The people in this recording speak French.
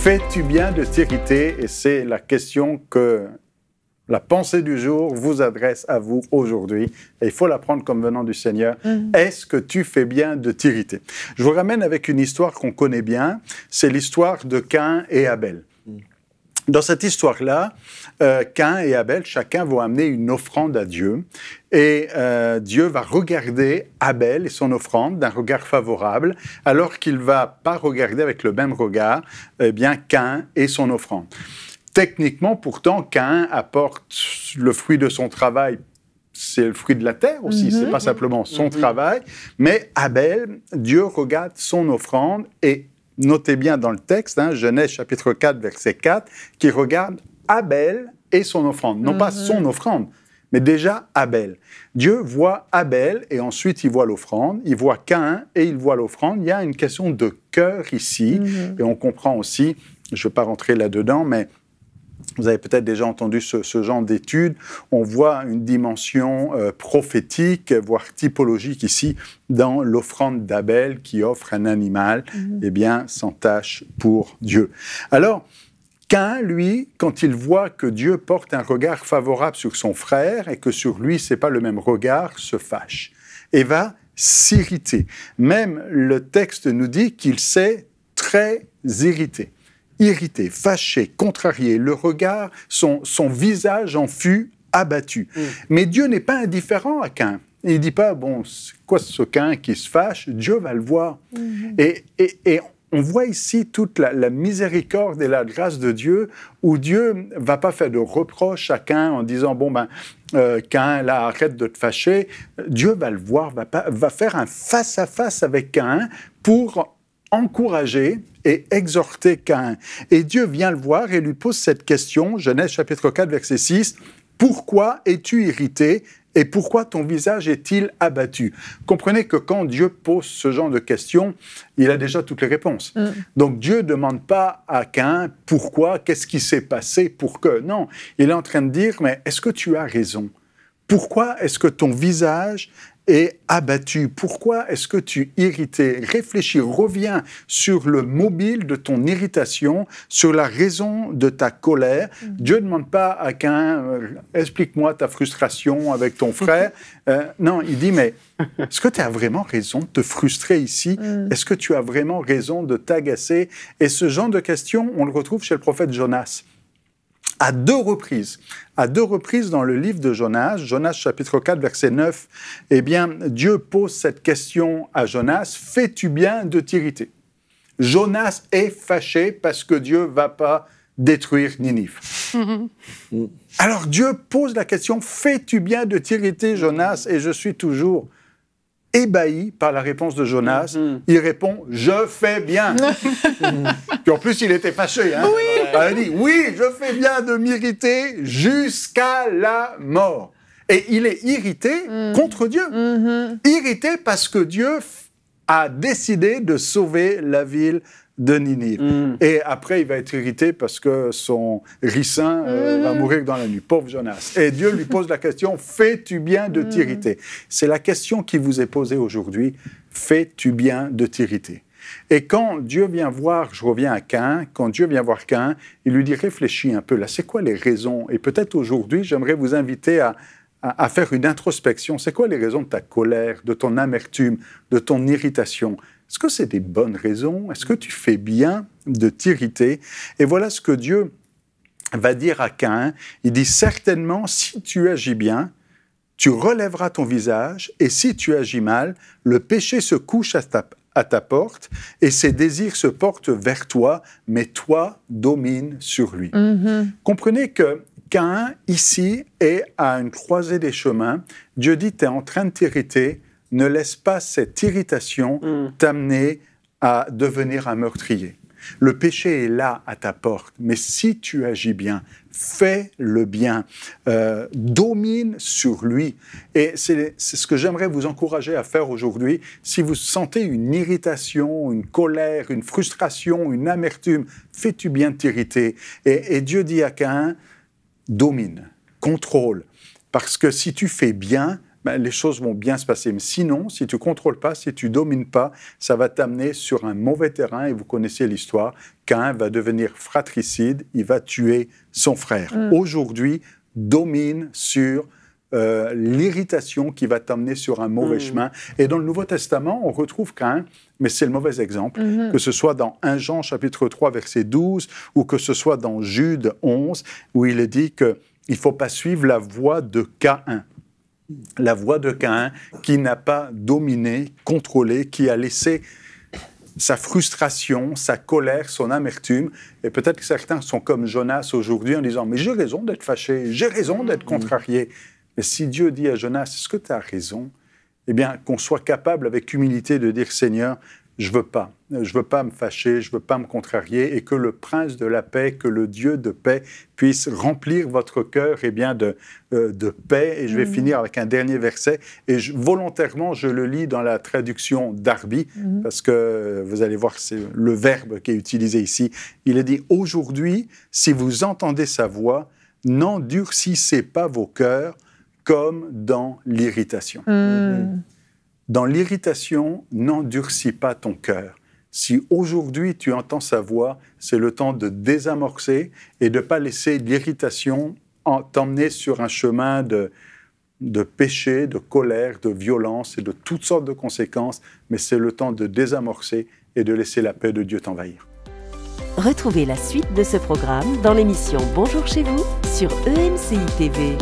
Fais-tu bien de t'irriter? Et c'est la question que la pensée du jour vous adresse à vous aujourd'hui. Et il faut la prendre comme venant du Seigneur. Est-ce que tu fais bien de t'irriter? Je vous ramène avec une histoire qu'on connaît bien. C'est l'histoire de Caïn et Abel. Dans cette histoire-là, Caïn et Abel, chacun vont amener une offrande à Dieu. Et Dieu va regarder Abel et son offrande d'un regard favorable, alors qu'il ne va pas regarder avec le même regard Caïn et son offrande. Techniquement, pourtant, Caïn apporte le fruit de son travail. C'est le fruit de la terre aussi, c'est pas simplement son travail. Mais Abel, Dieu regarde son offrande et notez bien dans le texte, Genèse chapitre 4, verset 4, qui regarde Abel et son offrande. Non pas son offrande, mais déjà Abel. Dieu voit Abel et ensuite il voit l'offrande, il voit Caïn et il voit l'offrande. Il y a une question de cœur ici, et on comprend aussi, je ne vais pas rentrer là-dedans, mais vous avez peut-être déjà entendu ce genre d'études. On voit une dimension prophétique, voire typologique ici, dans l'offrande d'Abel qui offre un animal, sans tâche pour Dieu. Alors, Caïn, lui, quand il voit que Dieu porte un regard favorable sur son frère et que sur lui, ce n'est pas le même regard, se fâche et va s'irriter. Même le texte nous dit qu'il s'est très irrité. Irrité, fâché, contrarié, le regard, son visage en fut abattu. Mais Dieu n'est pas indifférent à Caïn. Il ne dit pas, bon, c'est quoi ce Caïn qui se fâche? Dieu va le voir. Et on voit ici toute la miséricorde et la grâce de Dieu, où Dieu ne va pas faire de reproches à Caïn en disant, Caïn, là, arrête de te fâcher. Dieu va le voir, va faire un face-à-face avec Caïn pour encourager et exhorter Caïn. Et Dieu vient le voir et lui pose cette question, Genèse chapitre 4, verset 6, « Pourquoi es-tu irrité et pourquoi ton visage est-il abattu ?» Comprenez que quand Dieu pose ce genre de questions, il a déjà toutes les réponses. Donc Dieu ne demande pas à Caïn « Pourquoi? Qu'est-ce qui s'est passé? Pour que ?» Non, il est en train de dire « Mais est-ce que tu as raison? Pourquoi est-ce que ton visage est abattu? Pourquoi est-ce que tu es irrité? Réfléchis, reviens sur le mobile de ton irritation, sur la raison de ta colère. Dieu ne demande pas à Caïn, explique-moi ta frustration avec ton frère. Non, il dit, mais est-ce que tu as vraiment raison de te frustrer ici? Est-ce que tu as vraiment raison de t'agacer? Et ce genre de questions, on le retrouve chez le prophète Jonas. À deux reprises dans le livre de Jonas, Jonas chapitre 4, verset 9, Dieu pose cette question à Jonas, « Fais-tu bien de t'irriter ?» Jonas est fâché parce que Dieu ne va pas détruire Ninive. Alors Dieu pose la question, « Fais-tu bien de t'irriter, Jonas ?» Et je suis toujours ébahi par la réponse de Jonas. Il répond « Je fais bien ». Puis en plus, il était fâché. Il dit « Oui, je fais bien de m'irriter jusqu'à la mort ». Et il est irrité contre Dieu. Irrité parce que Dieu a décidé de sauver la ville de Ninive. Et après, il va être irrité parce que son ricin va mourir dans la nuit. Pauvre Jonas. Et Dieu lui pose la question, « Fais-tu bien de t'irriter ?» C'est la question qui vous est posée aujourd'hui. Fais-tu bien de t'irriter? Et quand Dieu vient voir, je reviens à Caïn, quand Dieu vient voir Caïn, il lui dit, réfléchis un peu là, c'est quoi les raisons? Et peut-être aujourd'hui, j'aimerais vous inviter à faire une introspection. C'est quoi les raisons de ta colère, de ton amertume, de ton irritation? Est-ce que c'est des bonnes raisons? Est-ce que tu fais bien de t'irriter? Et voilà ce que Dieu va dire à Caïn. Il dit, certainement, si tu agis bien, tu relèveras ton visage, et si tu agis mal, le péché se couche à ta porte, et ses désirs se portent vers toi, mais toi domine sur lui. Comprenez que Caïn, ici, est à une croisée des chemins. Dieu dit, tu es en train de t'irriter, ne laisse pas cette irritation t'amener à devenir un meurtrier. Le péché est là à ta porte, mais si tu agis bien, fais le bien, domine sur lui. Et c'est ce que j'aimerais vous encourager à faire aujourd'hui. Si vous sentez une irritation, une colère, une frustration, une amertume, fais-tu bien t'irriter. Et Dieu dit à Caïn, domine, contrôle. Parce que si tu fais bien, ben, les choses vont bien se passer. Mais sinon, si tu ne contrôles pas, si tu ne domines pas, ça va t'amener sur un mauvais terrain. Et vous connaissez l'histoire. Caïn va devenir fratricide, il va tuer son frère. Aujourd'hui, domine sur l'irritation qui va t'amener sur un mauvais chemin. Et dans le Nouveau Testament, on retrouve Caïn, mais c'est le mauvais exemple, que ce soit dans 1 Jean chapitre 3 verset 12 ou que ce soit dans Jude 11 où il est dit qu'il ne faut pas suivre la voie de Caïn. La voie de Caïn qui n'a pas dominé, contrôlé, qui a laissé sa frustration, sa colère, son amertume. Et peut-être que certains sont comme Jonas aujourd'hui en disant « Mais j'ai raison d'être fâché, j'ai raison d'être contrarié. » Mais si Dieu dit à Jonas, est-ce que tu as raison? Eh bien, qu'on soit capable avec humilité de dire, Seigneur, je veux pas me fâcher, je veux pas me contrarier, et que le prince de la paix, que le Dieu de paix puisse remplir votre cœur de paix. Et je vais finir avec un dernier verset, et volontairement, je le lis dans la traduction Darby, parce que vous allez voir, c'est le verbe qui est utilisé ici. Il est dit, aujourd'hui, si vous entendez sa voix, n'endurcissez pas vos cœurs, comme dans l'irritation. Dans l'irritation, n'endurcis pas ton cœur. Si aujourd'hui tu entends sa voix, c'est le temps de désamorcer et de ne pas laisser l'irritation t'emmener sur un chemin de péché, de colère, de violence et de toutes sortes de conséquences, mais c'est le temps de désamorcer et de laisser la paix de Dieu t'envahir. Retrouvez la suite de ce programme dans l'émission Bonjour chez vous sur EMCI TV.